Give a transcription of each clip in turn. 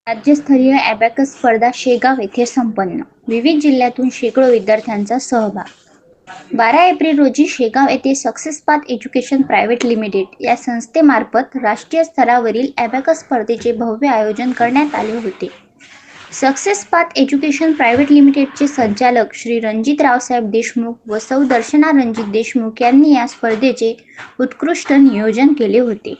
राज्यस्तरीय ॲबॅकस स्पर्धा शेगाव येथे संपन्न. विविध जिल्ह्यातून शेकडो विद्यार्थ्यांचा सहभाग. 12 एप्रिल रोजी शेगाव येथे success path education private limited या संस्थेमार्फत राष्ट्रीय स्तरावरील ॲबॅकस स्पर्धेचे भव्य आयोजन करण्यात आले होते. सक्सेस पाथ एज्युकेशन प्रायव्हेट लिमिटेडचे संचालक श्री रणजित रावसाहेब देशमुख व सौ दर्शना रणजित देशमुख यांनी या स्पर्धेचे उत्कृष्ट नियोजन केले होते.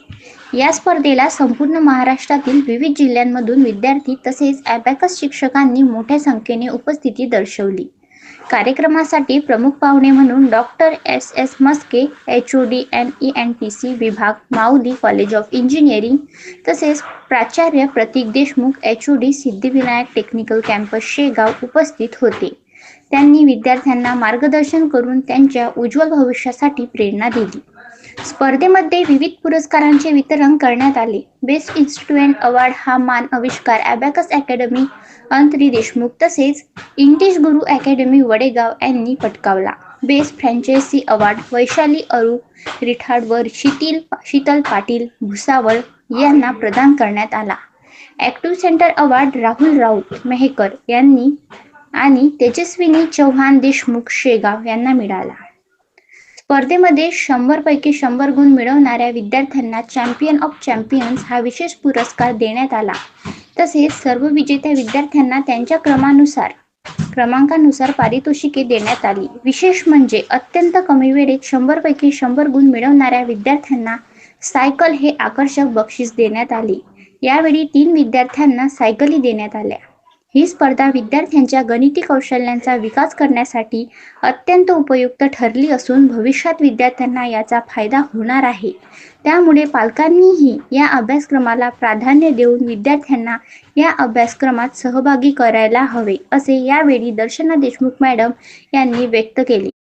या स्पर्धेला संपूर्ण महाराष्ट्रातील विविध जिल्ह्यांमधून विद्यार्थी तसेच ॲबॅकस शिक्षकांनी मोठ्या संख्येने उपस्थिती दर्शवली. कार्यक्रमासाठी प्रमुख पाहुणे म्हणून doctor S Maske, HOD NENTC विभाग, माऊली कॉलेज ऑफ इंजिनिअरिंग तसेच प्राचार्य Pratik Deshmukh, HOD Siddhivinayak technical campus Shegaon उपस्थित होते. त्यांनी विद्यार्थ्यांना मार्गदर्शन करून त्यांच्या उज्ज्वल भविष्यासाठी प्रेरणा दिली. स्पर्धेमध्ये विविध पुरस्कारांचे वितरण करण्यात आले. बेस्ट इन्स्टिट्यूट अवॉर्ड हा मान अविष्कार ॲबॅकस अकॅडमी अंतरी देशमुख तसेच इंग्लिश गुरु अकॅडमी वडेगाव यांनी पटकावला. बेस्ट फ्रँचायझी अवॉर्ड वैशाली अरू रिठाड व शीतल पाटील भुसावळ यांना प्रदान करण्यात आला. Active centre award Rahul Raut Mehkar यांनी आणि तेजस्विनी चव्हाण देशमुख शेगाव यांना मिळाला. स्पर्धेमध्ये 100 पैकी 100 गुण मिळवणाऱ्या विद्यार्थ्यांना चॅम्पियन ऑफ चॅम्पियन्स हा विशेष पुरस्कार देण्यात आला. तसेच सर्व विजेत्या विद्यार्थ्यांना त्यांच्या क्रमांकानुसार पारितोषिके देण्यात आली. विशेष म्हणजे अत्यंत कमी वेळेत 100 पैकी 100 गुण मिळवणाऱ्या विद्यार्थ्यांना सायकल हे आकर्षक बक्षीस देण्यात आले. यावेळी 3 विद्यार्थ्यांना सायकली देण्यात आल्या. ही स्पर्धा विद्यार्थ्यांच्या गणिती कौशल्यांचा विकास करण्यासाठी अत्यंत उपयुक्त ठरली असून भविष्यात विद्यार्थ्यांना याचा फायदा होणार आहे. त्यामुळे पालकांनीही या अभ्यासक्रमाला प्राधान्य देऊन विद्यार्थ्यांना या अभ्यासक्रमात सहभागी करायला हवे, असे यावेळी दर्शना देशमुख मॅडम यांनी व्यक्त केले.